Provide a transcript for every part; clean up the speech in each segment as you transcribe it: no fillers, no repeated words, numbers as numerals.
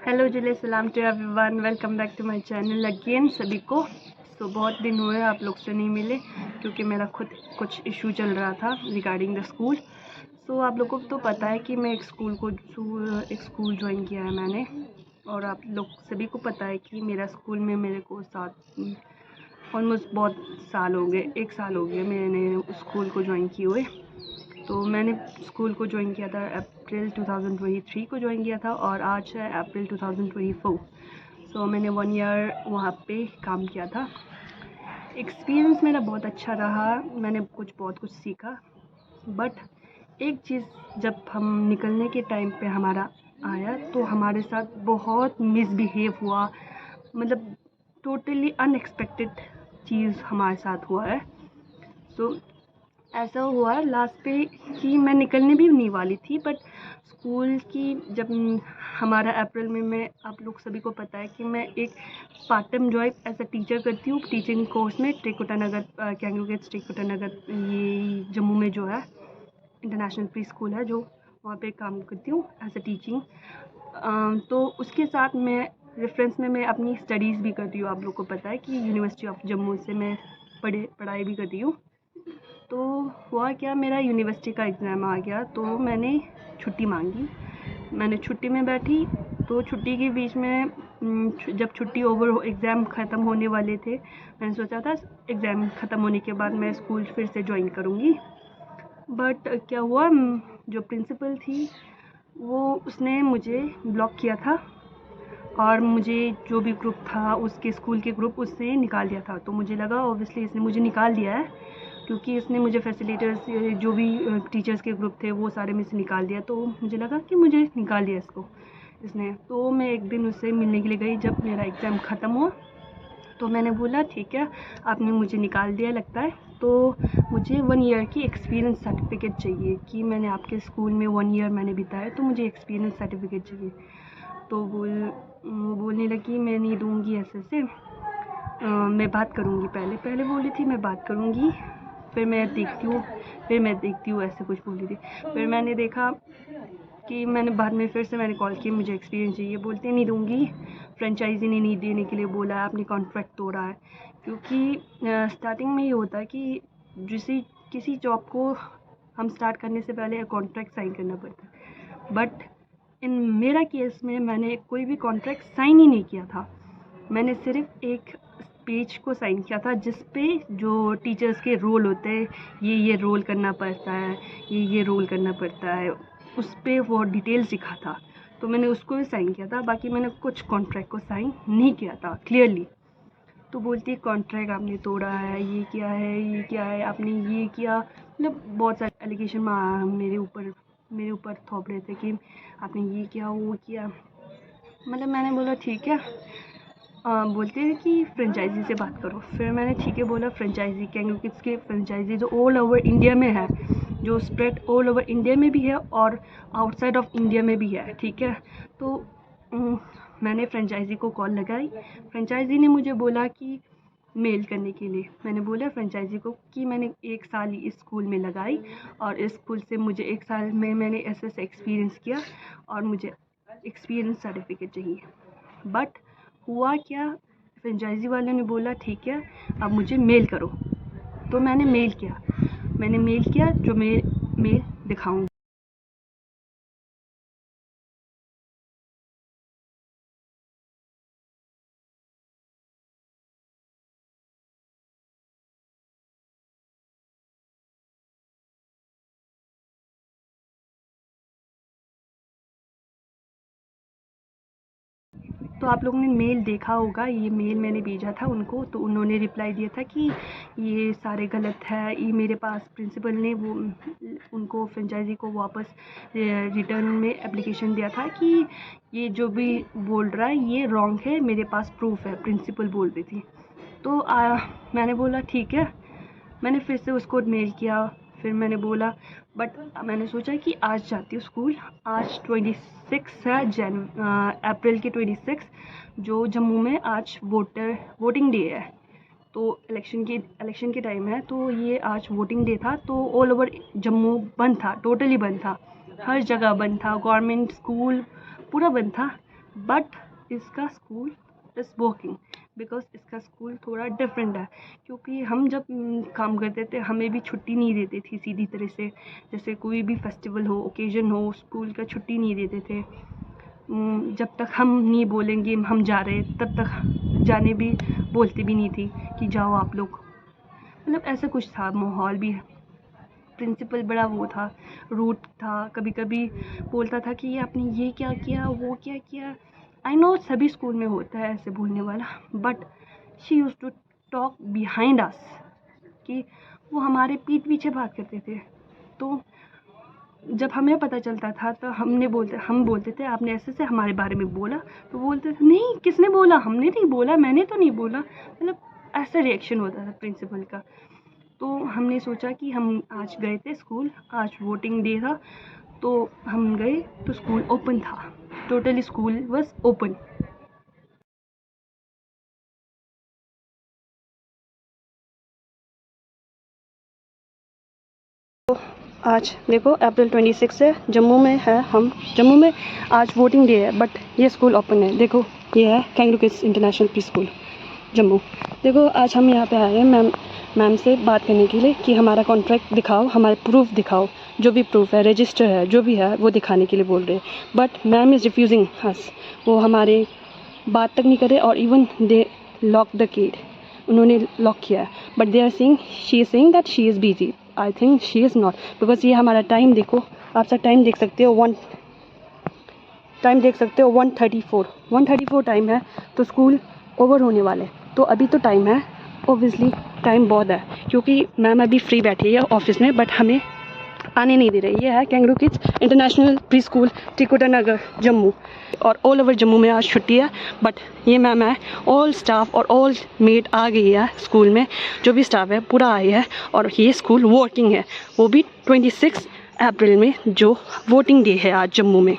Hello जुले सलाम to everyone, welcome back to my channel again सभी को। बहुत दिन हुए आप लोग से नहीं मिले क्योंकि मेरा खुद कुछ इशू चल रहा था रिगार्डिंग द स्कूल। आप लोगों को तो पता है कि मैं एक स्कूल ज्वाइन किया है मैंने, और आप लोग सभी को पता है कि मेरा स्कूल में मेरे को ऑलमोस्ट बहुत साल हो गए, 1 साल हो गया मैंने उस स्कूल को ज्वाइन किए हुए। तो मैंने स्कूल को ज्वाइन किया था अप्रैल 2023 को ज्वाइन किया था और आज है अप्रैल 2024। मैंने 1 ईयर वहाँ पे काम किया था। एक्सपीरियंस मेरा बहुत अच्छा रहा, मैंने बहुत कुछ सीखा। बट एक चीज़ जब हम निकलने के टाइम पे हमारा आया तो हमारे साथ बहुत मिसबिहेव हुआ, मतलब टोटली अनएक्सपेक्टेड चीज़ हमारे साथ हुआ है। ऐसा हुआ लास्ट पे कि मैं निकलने भी नहीं वाली थी, बट स्कूल की जब हमारा अप्रैल में, मैं आप लोग सभी को पता है कि मैं एक part time job as a teacher करती हूँ टीचिंग कोर्स में ट्रिकुटा नगर, कैंगरू गेट्स ट्रिकुटा नगर, ये जम्मू में जो है इंटरनेशनल प्री स्कूल है, जो वहाँ पे काम करती हूँ एज अ टीचिंग। तो उसके साथ मैं रेफरेंस में मैं अपनी स्टडीज़ भी करती हूँ। आप लोग को पता है कि यूनिवर्सिटी ऑफ जम्मू से मैं पढ़ाई भी करती हूँ। तो हुआ क्या, मेरा यूनिवर्सिटी का एग्ज़ाम आ गया तो मैंने छुट्टी मांगी। मैंने छुट्टी में बैठी तो छुट्टी के बीच में जब छुट्टी ओवर, एग्ज़ाम ख़त्म होने वाले थे, मैंने सोचा था एग्ज़ाम ख़त्म होने के बाद मैं स्कूल फिर से ज्वाइन करूँगी। बट क्या हुआ, जो प्रिंसिपल थी वो उसने मुझे ब्लॉक किया था और मुझे जो भी ग्रुप था उसके स्कूल के ग्रुप उसने निकाल दिया था। तो मुझे लगा ऑब्वियसली इसने मुझे निकाल दिया है क्योंकि इसने मुझे फैसिलिटेटर्स, जो भी टीचर्स के ग्रुप थे वो सारे में से निकाल दिया। तो मुझे लगा कि मुझे निकाल दिया इसने। तो मैं एक दिन उससे मिलने के लिए गई जब मेरा एग्ज़ाम ख़त्म हुआ। तो मैंने बोला ठीक है, आपने मुझे निकाल दिया लगता है, तो मुझे 1 ईयर की एक्सपीरियंस सर्टिफिकेट चाहिए कि मैंने आपके स्कूल में 1 ईयर मैंने बिताया, तो मुझे एक्सपीरियंस सर्टिफिकेट चाहिए। तो बोलने लगी मैं नहीं दूँगी ऐसे। मैं बात करूँगी, पहले बोली थी मैं बात करूँगी, फिर मैं देखती हूँ ऐसे कुछ बोली थी। फिर मैंने देखा कि मैंने बाद में फिर से मैंने कॉल किया, मुझे एक्सपीरियंस चाहिए। बोलते नहीं दूँगी, फ्रेंचाइजी ने नहीं देने के लिए बोला है, आपने कॉन्ट्रैक्ट तोड़ा है। क्योंकि स्टार्टिंग में ये होता है कि किसी जॉब को हम स्टार्ट करने से पहले कॉन्ट्रैक्ट साइन करना पड़ता है। बट इन मेरा केस में मैंने कोई भी कॉन्ट्रैक्ट साइन ही नहीं किया था। मैंने सिर्फ एक पेज को साइन किया था जिस पे जो टीचर्स के रोल होते हैं, ये रोल करना पड़ता है, ये रोल करना पड़ता है, उस पे वो डिटेल्स लिखा था। तो मैंने उसको भी साइन किया था, बाकी मैंने कुछ कॉन्ट्रैक्ट को साइन नहीं किया था क्लियरली। तो बोलती है कॉन्ट्रैक्ट आपने तोड़ा है, ये क्या है, आपने ये किया, मतलब बहुत सारे एलिगेशन मेरे ऊपर थोप रहे थे कि आपने ये किया वो किया। मतलब मैंने बोला ठीक है। बोलते हैं कि फ्रेंचाइजी से बात करो। फिर मैंने ठीक है बोला, फ्रेंचाइजी कैंगरू किड्स के फ्रेंचाइजी जो ऑल ओवर इंडिया में है, जो स्प्रेड ऑल ओवर इंडिया में भी है और आउटसाइड ऑफ इंडिया में भी है, ठीक है। तो मैंने फ्रेंचाइजी को कॉल लगाई। फ्रेंचाइजी ने मुझे बोला कि मेल करने के लिए। मैंने बोला फ्रेंचाइजी को कि मैंने 1 साल ही इस स्कूल में लगाई और इस स्कूल से मुझे 1 साल में मैंने ऐसे एक्सपीरियंस किया और मुझे एक्सपीरियंस सर्टिफिकेट चाहिए। बट हुआ क्या, फ्रेंचाइजी वाले ने बोला ठीक है अब मुझे मेल करो। तो मैंने मेल किया जो मेल दिखाऊंगी। तो आप लोगों ने मेल देखा होगा, ये मेल मैंने भेजा था उनको, तो उन्होंने रिप्लाई दिया था कि ये सारे गलत है। ये मेरे पास प्रिंसिपल ने वो उनको फ्रेंचाइजी को वापस रिटर्न में एप्लीकेशन दिया था कि ये जो भी बोल रहा है ये रॉन्ग है, मेरे पास प्रूफ है, प्रिंसिपल बोल रही थी। तो मैंने बोला ठीक है, मैंने फिर से उसको मेल किया। फिर मैंने बोला बट मैंने सोचा कि आज जाती हूँ स्कूल। आज 26 है अप्रैल के 26, जो जम्मू में आज वोटिंग डे है। तो इलेक्शन के टाइम है, तो ये आज वोटिंग डे था। तो ऑल ओवर जम्मू बंद था, टोटली बंद था, हर जगह बंद था, गवर्नमेंट स्कूल पूरा बंद था। बट इसका स्कूल इज़ वर्किंग बिकॉज इसका स्कूल थोड़ा डिफरेंट है, क्योंकि हम जब काम करते थे हमें भी छुट्टी नहीं देती थी सीधी तरह से। जैसे कोई भी फेस्टिवल हो, ओकेजन हो, स्कूल का छुट्टी नहीं देते थे। जब तक हम नहीं बोलेंगे हम जा रहे तब तक जाने भी बोलते भी नहीं थी कि जाओ आप लोग। मतलब ऐसा कुछ था माहौल भी। प्रिंसिपल बड़ा वो था, रूट था, कभी कभी बोलता था कि आपने ये क्या किया, वो क्या किया। आई नो सभी स्कूल में होता है ऐसे बोलने वाला, but she use to talk behind us, कि वो हमारे पीठ पीछे बात करते थे। तो जब हमें पता चलता था तो हम बोलते थे आपने ऐसे से हमारे बारे में बोला, तो बोलते थे नहीं किसने बोला, हमने नहीं बोला, मैंने तो नहीं बोला। मतलब ऐसा रिएक्शन होता था प्रिंसिपल का। तो हमने सोचा कि हम आज गए थे स्कूल, आज वोटिंग डे था, तो हम गए तो स्कूल ओपन था, टोटली स्कूल वाज ओपन। आज देखो अप्रैल 26 है, जम्मू में है, हम जम्मू में आज वोटिंग डे है, बट ये स्कूल ओपन है। देखो ये है Kangaroo Kids International pre school Jammu. देखो आज हम यहाँ पे आए हैं मैम से बात करने के लिए कि हमारा कॉन्ट्रैक्ट दिखाओ, हमारे प्रूफ दिखाओ, जो भी प्रूफ है, रजिस्टर है, जो भी है वो दिखाने के लिए बोल रहे हैं। But ma'am is refusing us, वो हमारे बात तक नहीं करे, और even they lock the gate, उन्होंने लॉक किया है। But they are saying, she is saying that she is busy. I think she is not, because ये हमारा टाइम देखो, आप सब टाइम देख सकते हो, 1:34 टाइम है, तो स्कूल ओवर होने वाले। तो अभी तो टाइम है, ओब्वियसली टाइम बहुत है, क्योंकि मैम अभी फ्री बैठी है ऑफिस में, बट हमें आने नहीं दे रही। ये है Kangaroo Kids International pre school Trikuta Nagar Jammu, और ऑल ओवर जम्मू में आज छुट्टी है। बट ये मैम है, ऑल स्टाफ और ऑल मेट आ गई है स्कूल में, जो भी स्टाफ है पूरा आई है, और ये स्कूल वर्किंग है, वो भी 26 अप्रैल में जो वोटिंग डे है आज जम्मू में।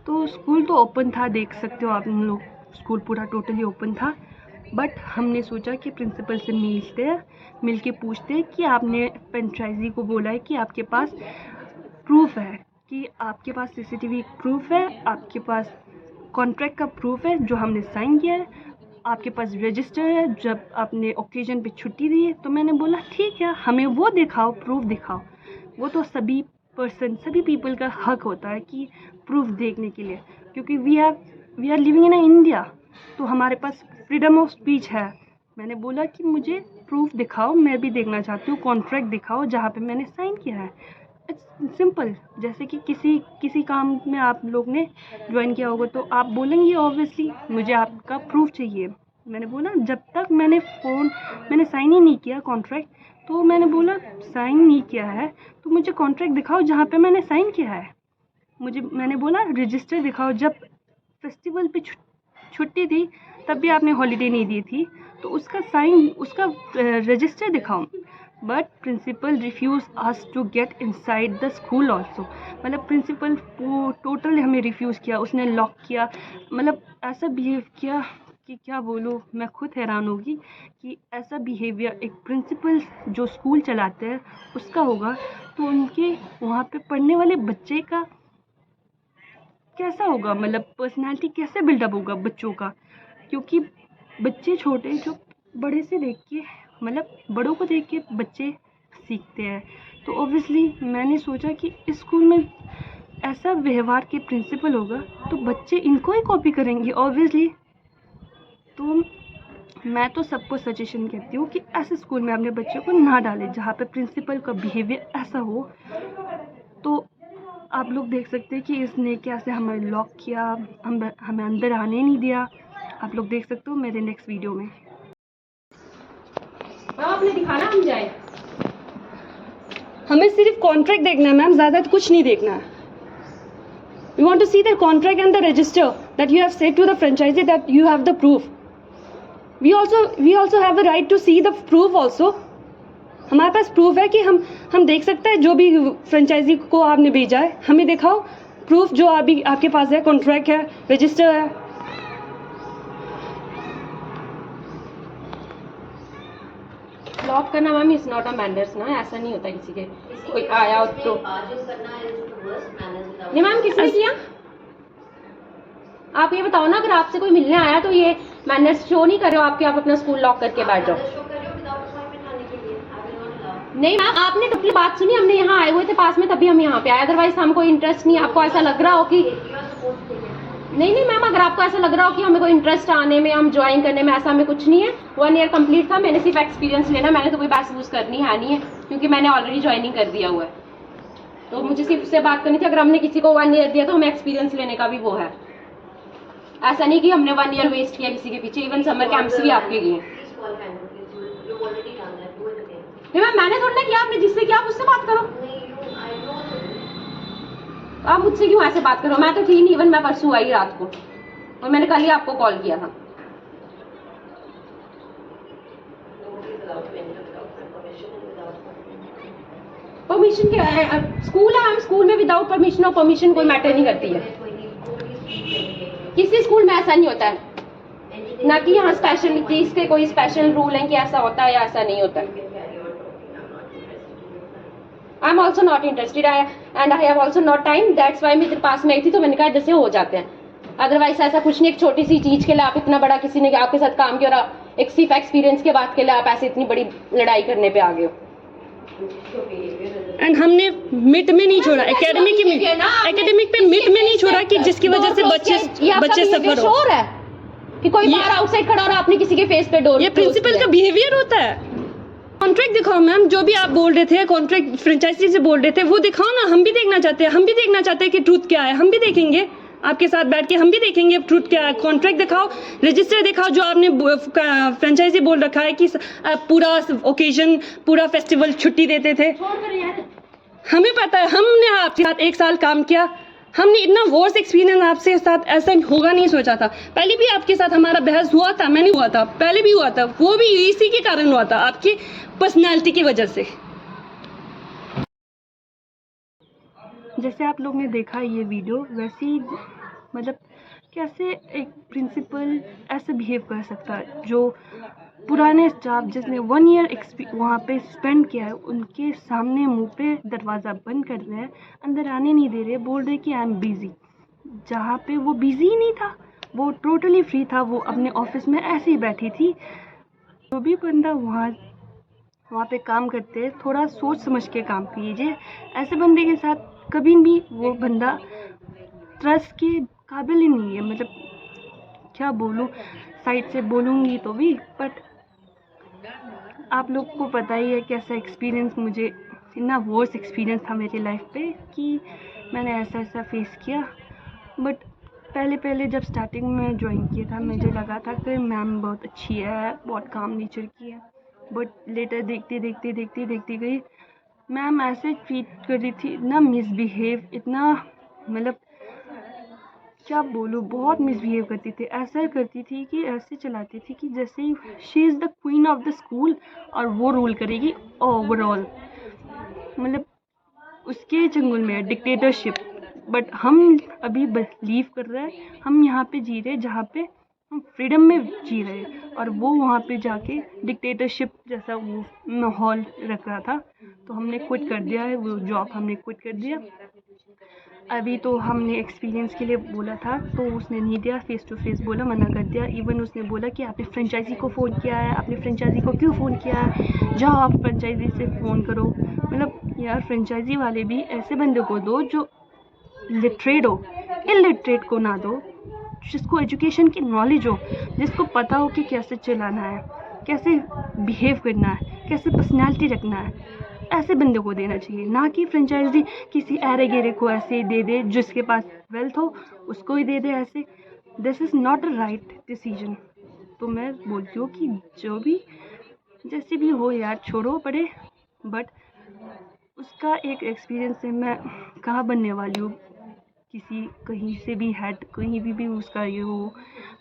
तो स्कूल तो ओपन था, देख सकते हो आप लोग, स्कूल पूरा टोटली ओपन था। बट हमने सोचा कि प्रिंसिपल से मिल के पूछते हैं कि आपने फ्रेंचाइजी को बोला है कि आपके पास प्रूफ है, कि आपके पास सीसीटीवी प्रूफ है, आपके पास कॉन्ट्रैक्ट का प्रूफ है जो हमने साइन किया है, आपके पास रजिस्टर है जब आपने ओकेजन पे छुट्टी दी है। तो मैंने बोला ठीक है, हमें वो दिखाओ, प्रूफ दिखाओ। वो तो सभी पीपल का हक होता है कि प्रूफ देखने के लिए, क्योंकि we are living in India, तो हमारे पास फ्रीडम ऑफ स्पीच है। मैंने बोला कि मुझे प्रूफ दिखाओ, मैं भी देखना चाहती हूँ, कॉन्ट्रैक्ट दिखाओ जहाँ पे मैंने साइन किया है। इट्स सिंपल, जैसे कि किसी काम में आप लोग ने ज्वाइन किया होगा तो आप बोलेंगे ऑब्वियसली मुझे आपका प्रूफ चाहिए। मैंने बोला जब तक मैंने साइन ही नहीं किया कॉन्ट्रैक्ट, तो मैंने बोला साइन नहीं किया है तो मुझे कॉन्ट्रैक्ट दिखाओ जहाँ पे मैंने साइन किया है। मैंने बोला रजिस्टर दिखाओ, जब फेस्टिवल पे छुट्टी थी तब भी आपने हॉलीडे नहीं दी थी, तो उसका रजिस्टर दिखाओ। But principal refuse us to get inside the school also. मतलब प्रिंसिपल वो टोटल हमें रिफ्यूज़ किया, उसने लॉक किया, मतलब ऐसा बिहेव किया कि क्या बोलूँ, मैं खुद हैरान होगी कि ऐसा बिहेवियर एक प्रिंसिपल जो स्कूल चलाते हैं उसका होगा, तो उनके वहाँ पे पढ़ने वाले बच्चे का कैसा होगा, मतलब पर्सनालिटी कैसे बिल्डअप होगा बच्चों का। क्योंकि बच्चे छोटे जो बड़े से देख के, मतलब बड़ों को देख के बच्चे सीखते हैं। तो ऑब्वियसली मैंने सोचा कि इस स्कूल में ऐसा व्यवहार के प्रिंसिपल होगा तो बच्चे इनको ही कॉपी करेंगे ऑब्वियसली। तो मैं तो सबको सजेशन कहती हूँ कि ऐसे स्कूल में अपने बच्चों को ना डालें जहाँ पे प्रिंसिपल का बिहेवियर ऐसा हो। तो आप लोग देख सकते हैं कि इसने कैसे हमें लॉक किया, हमें अंदर आने नहीं दिया। आप लोग देख सकते हो मेरे नेक्स्ट वीडियो में। आपने दिखाना, हम जाए। हमें सिर्फ कॉन्ट्रैक्ट देखना है मैम, ज़्यादा कुछ नहीं देखना है। We want to see the contract and the register that you have said to the franchisee that you have the proof. We also have the right to see the proof also. हमारे पास proof है कि हम देख सकते हैं जो भी franchise को आपने भेजा है, हमें दिखाओ प्रूफ जो अभी आपके पास है, कॉन्ट्रैक्ट है, रजिस्टर है। लॉक करना ma'am is not a manners ना, ऐसा नहीं होता किसी के, कोई आया हो तो नहीं मैम, किसने किया? आप ये बताओ ना, अगर आपसे कोई मिलने आया तो ये मैनर्स शो नहीं कर रहे हो आपके, आप अपना स्कूल लॉक करके बैठ जाओ। नहीं मैम, आपने टोटली बात सुनी, हमने यहाँ आए हुए थे पास में तभी हम यहाँ पे आए, अदरवाइज हमको इंटरेस्ट नहीं। आपको ऐसा लग रहा हो कि नहीं मैम, अगर आपको ऐसा लग रहा हो कि हमें कोई इंटरेस्ट आने में, हम ज्वाइन करने में, ऐसा हमें कुछ नहीं है। 1 ईयर कंप्लीट था, मैंने सिर्फ एक्सपीरियंस लेना, मैंने तो कोई पैसे यूज करनी है नहीं है, क्योंकि मैंने ऑलरेडी ज्वाइनिंग कर दिया हुआ है। तो मुझे सिर्फ उससे बात करनी थी, अगर हमने किसी को 1 ईयर दिया तो हमें एक्सपीरियंस लेने का भी वो है। ऐसा नहीं कि हमने 1 ईयर वेस्ट किया किसी के पीछे, इवन समर कैंप्स भी आपके लिए। नहीं मैम, मैंने थोड़ा ना किया, आपने जिससे किया आप उससे बात करो। आप मुझसे क्यों ऐसे बात करो, मैं तो थी नहीं, इवन मैं परसों आई रात को, और मैंने कल ही आपको कॉल किया था। परमिशन के स्कूल है, हम स्कूल में विदाउट परमिशन और परमिशन कोई मैटर नहीं करती है। किसी स्कूल में ऐसा नहीं होता है ना कि यहाँ स्पेशल चीज के कोई स्पेशल रूल है कि ऐसा होता है या ऐसा नहीं होता है। I am also not interested and I have also not time, that's why मैं तेरे पास में आई थी, तो मैंने कहा जैसे हो जाते हैं। अदरवाइज ऐसा कुछ नहीं, एक छोटी सी चीज के लिए आप इतना बड़ा किसी ने आपके साथ काम किया और एक सिर्फ एक्सपीरियंस के बात के लिए आप ऐसे इतनी बड़ी लड़ाई करने पे आ गए हो। एंड हमने मिट में नहीं छोड़ा, एकेडमिक पे मिट में नहीं छोड़ा कि जिसकी वजह से बच्चे सफर हो। है कि कोई बाहर आउटसाइड खड़ा और आपने किसी के फेस पे डोर, ये प्रिंसिपल का बिहेवियर होता है। कॉन्ट्रैक्ट दिखाओ मैम, जो भी आप बोल रहे थे, कॉन्ट्रैक्ट फ्रेंचाइजी से बोल रहे थे, वो दिखाओ ना, हम भी देखना चाहते हैं, हम भी देखना चाहते हैं कि ट्रूथ क्या है, हम भी देखेंगे आपके साथ बैठ के, हम भी देखेंगे ट्रूथ क्या है। कॉन्ट्रैक्ट दिखाओ, रजिस्टर दिखाओ, जो आपने फ्रेंचाइजी बोल रखा है कि पूरा ओकेजन, पूरा फेस्टिवल छुट्टी देते थे। हमें पता है, हमने आपके साथ 1 साल काम किया, हमने इतना वर्स एक्सपीरियंस आपसे साथ ऐसा होगा नहीं सोचा था। पहले भी आपके साथ हमारा बहस हुआ था, मैंने हुआ था, पहले भी हुआ था, वो भी इसी के कारण हुआ था, आपकी पर्सनैलिटी की वजह से। जैसे आप लोग ने देखा ये वीडियो, वैसे ही मतलब कैसे एक प्रिंसिपल ऐसे बिहेव कर सकता है, जो पुराने स्टाफ जिसने 1 ईयर वहाँ पे स्पेंड किया है, उनके सामने मुंह पे दरवाज़ा बंद कर रहे हैं, अंदर आने नहीं दे रहे, बोल रहे कि आई एम बिज़ी, जहाँ पे वो बिज़ी ही नहीं था, वो टोटली फ्री था, वो अपने ऑफिस में ऐसे ही बैठी थी। जो भी बंदा वहाँ पे काम करते हैं, थोड़ा सोच समझ के काम कीजिए। ऐसे बंदे के साथ कभी भी वो बंदा ट्रस्ट के काबिल ही नहीं है। मतलब क्या बोलूँ, साइड से बोलूँगी तो भी, बट आप लोग को पता ही है कैसा एक्सपीरियंस, मुझे इतना वर्स्ट एक्सपीरियंस था मेरी लाइफ पे कि मैंने ऐसा फेस किया। बट पहले जब स्टार्टिंग में ज्वाइन किया था, मुझे लगा था कि मैम बहुत अच्छी है, बहुत काम नेचर की है, बट लेटर देखती गई मैम ऐसे ट्रीट कर रही थी, इतना मिसबिहेव, इतना मतलब क्या बोलूँ, बहुत मिसबिहेव करती थी। ऐसा करती थी कि ऐसे चलाती थी कि जैसे she is the queen of the school और वो रूल करेगी ओवरऑल, मतलब उसके चंगुल में डिक्टेटरशिप। बट हम अभी बिलीव कर रहे हैं, हम यहाँ पे जी रहे हैं जहाँ पे हम फ्रीडम में जी रहे हैं, और वो वहाँ पे जाके डिक्टेटरशिप जैसा वो माहौल रख रहा था। तो हमने क्विट कर दिया है, वो जॉब हमने क्विट कर दिया। अभी तो हमने एक्सपीरियंस के लिए बोला था, तो उसने नहीं दिया, फेस टू फेस बोला, मना कर दिया। इवन उसने बोला कि आपने फ्रेंचाइजी को फ़ोन किया है, आपने फ्रेंचाइजी को क्यों फ़ोन किया है, जाओ आप फ्रेंचाइजी से फ़ोन करो। मतलब यार, फ्रेंचाइजी वाले भी ऐसे बंदे को दो जो लिटरेट हो, इलिटरेट को ना दो, जिसको एजुकेशन की नॉलेज हो, जिसको पता हो कि कैसे चलाना है, कैसे बिहेव करना है, कैसे पर्सनैलिटी रखना है। ऐसे बंदे को देना चाहिए, ना कि फ्रेंचाइजी किसी ऐरे गेरे को ऐसे दे दे, जिसके पास वेल्थ हो उसको ही दे दे ऐसे। This is not a right decision. तो मैं बोलती हूँ कि जो भी जैसे भी हो यार, छोड़ो पड़े, बट उसका एक एक्सपीरियंस है। मैं कहाँ बनने वाली हूँ, किसी कहीं से भी हेड, कहीं भी उसका ये हो,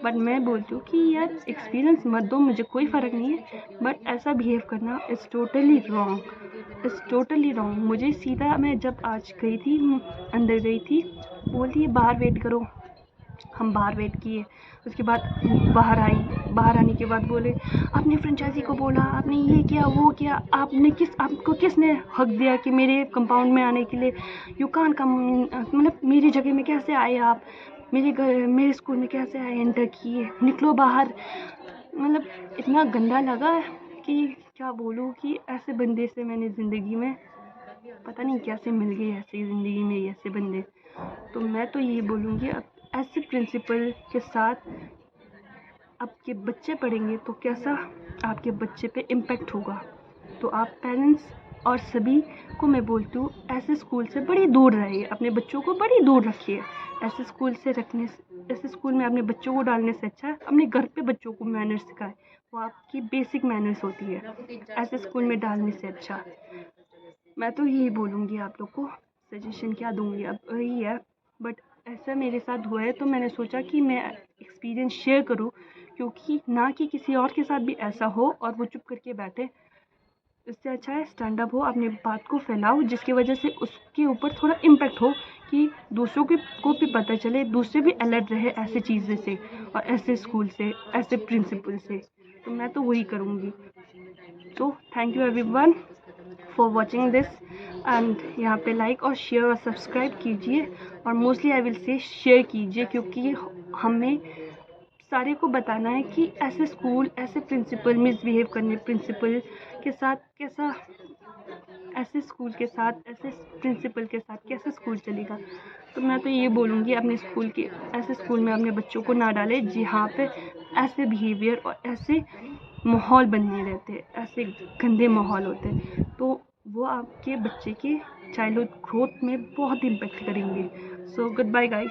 बट मैं बोलती हूँ कि यार एक्सपीरियंस मत दो, मुझे कोई फ़र्क नहीं है, बट ऐसा बिहेव करना इज़ टोटली रॉन्ग। मुझे सीधा, मैं जब आज गई थी, अंदर गई थी, बोलती है बाहर वेट करो, हम बाहर वेट किए। उसके बाद बाहर आई, बाहर आने के बाद बोले आपने फ्रेंचाइजी को बोला, आपने ये किया वो किया, आपको किसने हक दिया कि मेरे कंपाउंड में आने के लिए, यू कान कम, मतलब मेरी जगह में कैसे आए आप। मेरे स्कूल में कैसे एंटर किए, निकलो बाहर। मतलब इतना गंदा लगा कि क्या बोलूँ कि ऐसे बंदे से मैंने ज़िंदगी में पता नहीं कैसे मिल गए, ऐसे ज़िंदगी में ऐसे बंदे। तो मैं तो ये बोलूँगी, अब ऐसे प्रिंसिपल के साथ आपके बच्चे पढ़ेंगे तो कैसा आपके बच्चे पे इम्पैक्ट होगा। तो आप पेरेंट्स और सभी को मैं बोलती हूँ, ऐसे स्कूल से बड़ी दूर रहिए, अपने बच्चों को बड़ी दूर रखिए। ऐसे स्कूल में अपने बच्चों को डालने से अच्छा है अपने घर पे बच्चों को मैनर्स सिखाएं, वो आपकी बेसिक मैनर्स होती है। ऐसे स्कूल में डालने से अच्छा मैं तो यही बोलूँगी, आप लोग को सजेशन क्या दूँगी अब यही है। बट ऐसा मेरे साथ हुआ है तो मैंने सोचा कि मैं एक्सपीरियंस शेयर करूँ, क्योंकि ना कि किसी और के साथ भी ऐसा हो और वो चुप करके बैठे। इससे अच्छा है स्टैंड अप हो, अपनी बात को फैलाओ, जिसकी वजह से उसके ऊपर थोड़ा इम्पैक्ट हो कि दूसरों को भी पता चले, दूसरे भी अलर्ट रहे ऐसे चीज़ें से और ऐसे स्कूल से, ऐसे प्रिंसिपल से। तो मैं तो वही करूँगी। तो thank you everyone for watching this and यहाँ पे लाइक और शेयर और सब्सक्राइब कीजिए, और mostly I will say share कीजिए, क्योंकि हमें सारे को बताना है कि ऐसे स्कूल, ऐसे प्रिंसिपल मिसबिहेव करने प्रिंसिपल के साथ कैसा, ऐसे स्कूल के साथ, ऐसे प्रिंसिपल के साथ कैसे स्कूल चलेगा। तो मैं तो ये बोलूँगी, अपने स्कूल के ऐसे स्कूल में अपने बच्चों को ना डालें जहाँ पे ऐसे बिहेवियर और ऐसे माहौल बने रहते हैं, ऐसे गंदे माहौल होते हैं। तो वो आपके बच्चे के चाइल्डहुड ग्रोथ में बहुत इम्पेक्ट करेंगे। So goodbye guys.